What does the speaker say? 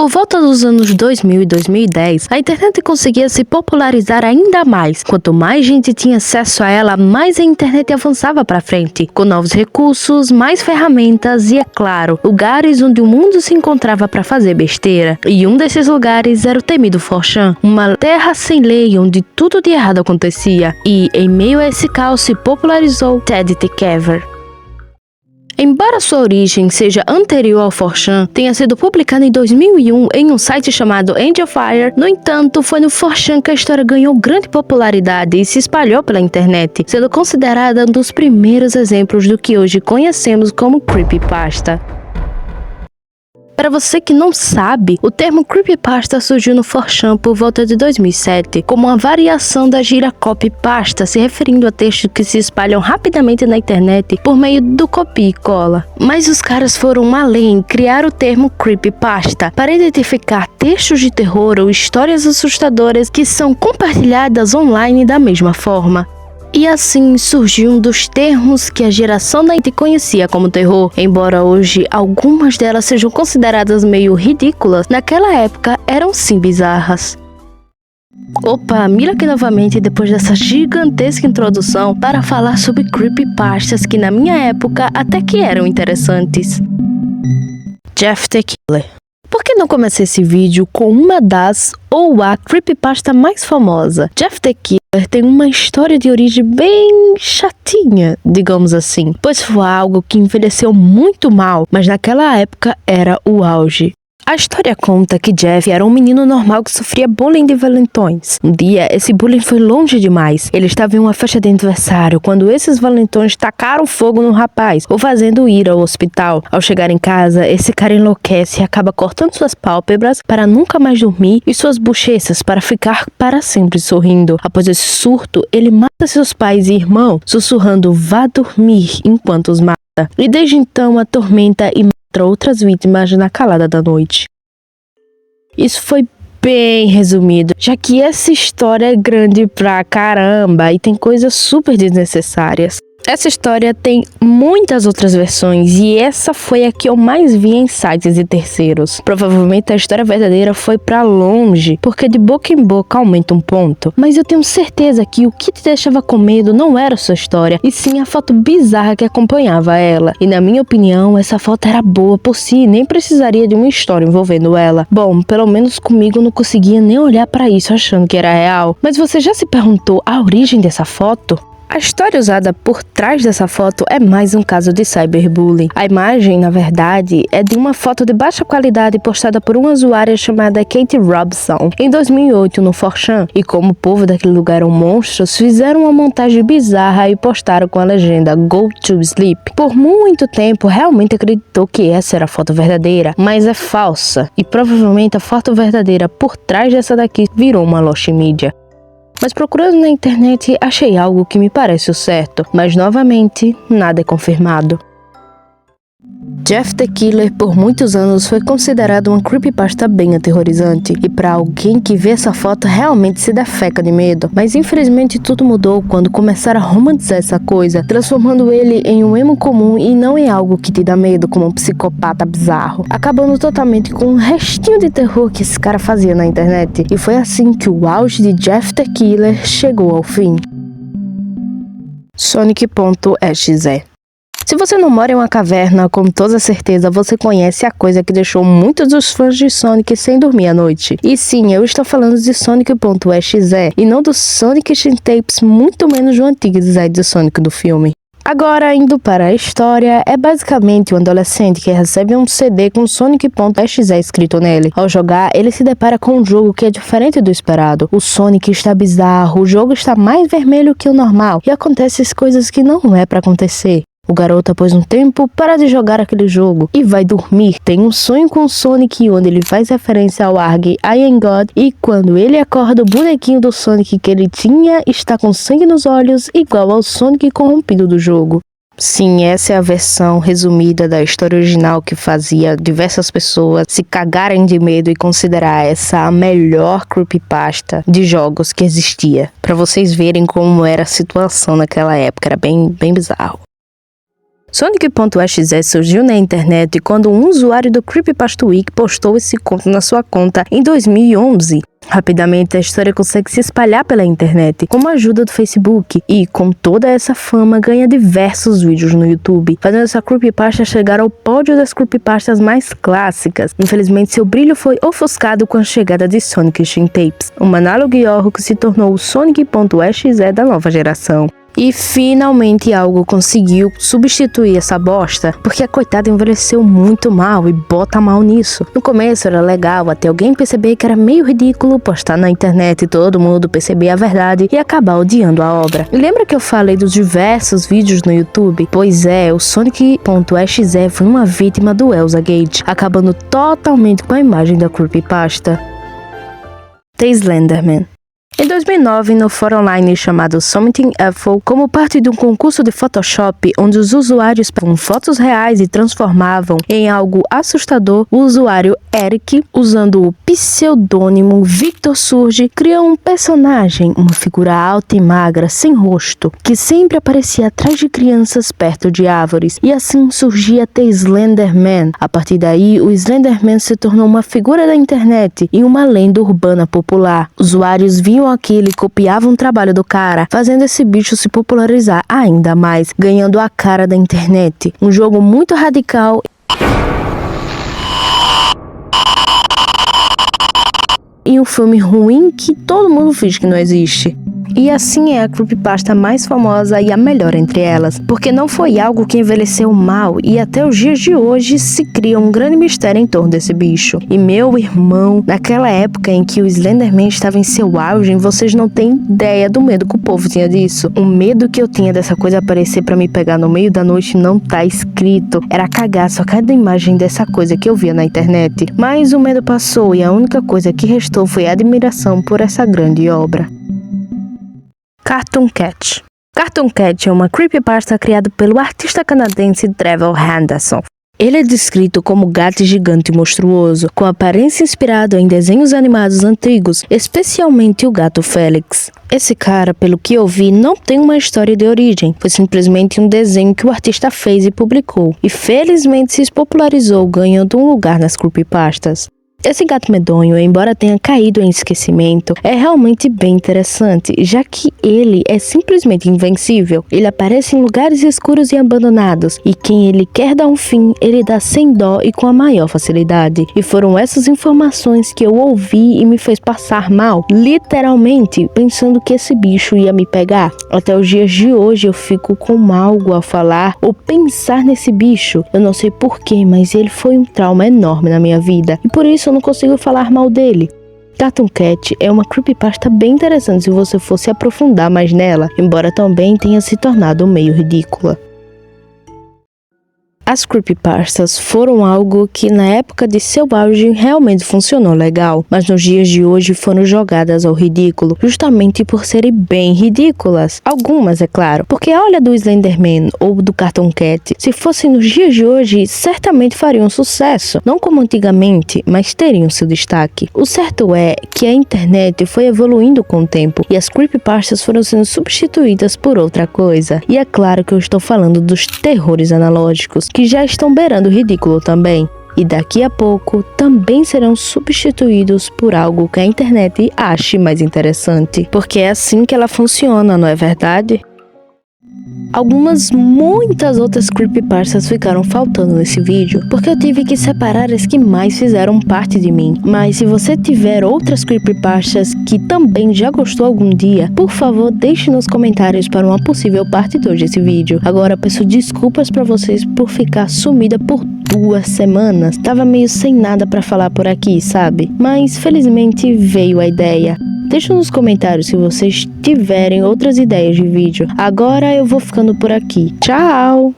Por volta dos anos 2000 e 2010, a internet conseguia se popularizar ainda mais. Quanto mais gente tinha acesso a ela, mais a internet avançava para frente, com novos recursos, mais ferramentas e, é claro, lugares onde o mundo se encontrava para fazer besteira. E um desses lugares era o temido 4chan, uma terra sem lei onde tudo de errado acontecia. E, em meio a esse caos, se popularizou Ted the Caver. Embora sua origem seja anterior ao 4chan, tenha sido publicada em 2001 em um site chamado Angel Fire, no entanto, foi no 4chan que a história ganhou grande popularidade e se espalhou pela internet, sendo considerada um dos primeiros exemplos do que hoje conhecemos como creepypasta. Para você que não sabe, o termo creepypasta surgiu no 4chan por volta de 2007, como uma variação da gíria copypasta, se referindo a textos que se espalham rapidamente na internet por meio do copia e cola. Mas os caras foram além e criaram o termo creepypasta para identificar textos de terror ou histórias assustadoras que são compartilhadas online da mesma forma. E assim surgiu um dos termos que a geração da internet conhecia como terror. Embora hoje algumas delas sejam consideradas meio ridículas, naquela época eram sim bizarras. Opa, Mira aqui novamente depois dessa gigantesca introdução para falar sobre creepypastas que na minha época até que eram interessantes. Jeff the Killer. Por que não comecei esse vídeo com uma das ou a creepypasta mais famosa? Jeff the Killer tem uma história de origem bem chatinha, digamos assim, pois foi algo que envelheceu muito mal, mas naquela época era o auge. A história conta que Jeff era um menino normal que sofria bullying de valentões. Um dia, esse bullying foi longe demais. Ele estava em uma festa de aniversário quando esses valentões tacaram fogo no rapaz, o fazendo ir ao hospital. Ao chegar em casa, esse cara enlouquece e acaba cortando suas pálpebras para nunca mais dormir e suas bochechas para ficar para sempre sorrindo. Após esse surto, ele mata seus pais e irmãos, sussurrando "vá dormir" enquanto os mata. E desde então atormenta e mata outras vítimas na calada da noite. Isso foi bem resumido, já que essa história é grande pra caramba e tem coisas super desnecessárias. Essa história tem muitas outras versões e essa foi a que eu mais vi em sites de terceiros. Provavelmente a história verdadeira foi pra longe, porque de boca em boca aumenta um ponto. Mas eu tenho certeza que o que te deixava com medo não era sua história, e sim a foto bizarra que acompanhava ela. E na minha opinião, essa foto era boa por si e nem precisaria de uma história envolvendo ela. Bom, pelo menos comigo eu não conseguia nem olhar pra isso achando que era real. Mas você já se perguntou a origem dessa foto? A história usada por trás dessa foto é mais um caso de cyberbullying. A imagem, na verdade, é de uma foto de baixa qualidade postada por uma usuária chamada Kate Robson em 2008 no 4chan. E como o povo daquele lugar eram monstros, fizeram uma montagem bizarra e postaram com a legenda "Go to Sleep". Por muito tempo, realmente acreditou que essa era a foto verdadeira, mas é falsa. E provavelmente a foto verdadeira por trás dessa daqui virou uma lost media. Mas procurando na internet, achei algo que me parece o certo, mas novamente, nada é confirmado. Jeff the Killer por muitos anos foi considerado uma creepypasta bem aterrorizante, e para alguém que vê essa foto realmente se defeca de medo. Mas infelizmente tudo mudou quando começaram a romantizar essa coisa, transformando ele em um emo comum e não em algo que te dá medo como um psicopata bizarro, acabando totalmente com um restinho de terror que esse cara fazia na internet. E foi assim que o auge de Jeff the Killer chegou ao fim. Sonic.exe. Se você não mora em uma caverna, com toda certeza você conhece a coisa que deixou muitos dos fãs de Sonic sem dormir à noite. E sim, eu estou falando de Sonic.exe e não do Sonic Tapes, muito menos do antigo design do Sonic do filme. Agora, indo para a história, é basicamente um adolescente que recebe um CD com Sonic.exe escrito nele. Ao jogar, ele se depara com um jogo que é diferente do esperado. O Sonic está bizarro, o jogo está mais vermelho que o normal e acontecem coisas que não é para acontecer. O garoto, após um tempo, para de jogar aquele jogo e vai dormir. Tem um sonho com o Sonic onde ele faz referência ao ARG I Am God, e quando ele acorda, o bonequinho do Sonic que ele tinha está com sangue nos olhos, igual ao Sonic corrompido do jogo. Sim, essa é a versão resumida da história original que fazia diversas pessoas se cagarem de medo e considerar essa a melhor creepypasta de jogos que existia. Pra vocês verem como era a situação naquela época, era bem bizarro. Sonic.exe surgiu na internet quando um usuário do Creepypasta Wiki postou esse conto na sua conta em 2011. Rapidamente, a história consegue se espalhar pela internet com a ajuda do Facebook e, com toda essa fama, ganha diversos vídeos no YouTube, fazendo essa creepypasta chegar ao pódio das creepypastas mais clássicas. Infelizmente, seu brilho foi ofuscado com a chegada de Sonic Shin Tapes, um análogo Yorro que se tornou o Sonic.exe da nova geração. E finalmente algo conseguiu substituir essa bosta, porque a coitada envelheceu muito mal e bota mal nisso. No começo era legal até alguém perceber que era meio ridículo postar na internet e todo mundo perceber a verdade e acabar odiando a obra. E lembra que eu falei dos diversos vídeos no YouTube? Pois é, o Sonic.exe foi uma vítima do Elsagate, acabando totalmente com a imagem da creepypasta. The Slenderman. Em 2009, no fórum online chamado Something Awful, como parte de um concurso de Photoshop, onde os usuários pegavam fotos reais e transformavam em algo assustador, o usuário Eric, usando o pseudônimo Victor Surge, criou um personagem, uma figura alta e magra, sem rosto, que sempre aparecia atrás de crianças perto de árvores, e assim surgia The Slenderman. A partir daí, o Slenderman se tornou uma figura da internet e uma lenda urbana popular. Usuários viam aquilo e copiavam o trabalho do cara, fazendo esse bicho se popularizar ainda mais, ganhando a cara da internet. Um jogo muito radical e um filme ruim que todo mundo finge que não existe. E assim é a creepypasta mais famosa e a melhor entre elas, porque não foi algo que envelheceu mal e até os dias de hoje se cria um grande mistério em torno desse bicho. E meu irmão, naquela época em que o Slenderman estava em seu auge, vocês não têm ideia do medo que o povo tinha disso. O medo que eu tinha dessa coisa aparecer pra me pegar no meio da noite não tá escrito. Era cagaço a cada imagem dessa coisa que eu via na internet. Mas o medo passou e a única coisa que restou foi a admiração por essa grande obra. Cartoon Cat. Cartoon Cat é uma creepypasta criada pelo artista canadense Trevor Henderson. Ele é descrito como gato gigante e monstruoso, com aparência inspirada em desenhos animados antigos, especialmente o gato Félix. Esse cara, pelo que eu vi, não tem uma história de origem, foi simplesmente um desenho que o artista fez e publicou, e felizmente se popularizou, ganhando um lugar nas creepypastas. Esse gato medonho, embora tenha caído em esquecimento, é realmente bem interessante, já que ele é simplesmente invencível. Ele aparece em lugares escuros e abandonados, e quem ele quer dar um fim, ele dá sem dó e com a maior facilidade. E foram essas informações que eu ouvi e me fez passar mal, literalmente, pensando que esse bicho ia me pegar. Até os dias de hoje eu fico com algo ao falar ou pensar nesse bicho. Eu não sei porquê, mas ele foi um trauma enorme na minha vida, e por isso eu não consigo falar mal dele. Cartoon Cat é uma creepypasta bem interessante se você for se aprofundar mais nela, embora também tenha se tornado meio ridícula. As creepypastas foram algo que na época de seu auge realmente funcionou legal, mas nos dias de hoje foram jogadas ao ridículo, justamente por serem bem ridículas. Algumas, é claro, porque olha do Slenderman ou do Cartoon Cat, se fossem nos dias de hoje, certamente fariam sucesso, não como antigamente, mas teriam seu destaque. O certo é que a internet foi evoluindo com o tempo e as creepypastas foram sendo substituídas por outra coisa. E é claro que eu estou falando dos terrores analógicos, que já estão beirando o ridículo também. E daqui a pouco também serão substituídos por algo que a internet ache mais interessante. Porque é assim que ela funciona, não é verdade? Muitas outras creepypastas ficaram faltando nesse vídeo, porque eu tive que separar as que mais fizeram parte de mim. Mas se você tiver outras creepypastas que também já gostou algum dia, por favor deixe nos comentários para uma possível parte 2 desse vídeo. Agora peço desculpas para vocês por ficar sumida por 2 semanas. Tava meio sem nada para falar por aqui, sabe? Mas felizmente veio a ideia. Deixa nos comentários se vocês tiverem outras ideias de vídeo. Agora eu vou ficando por aqui. Tchau!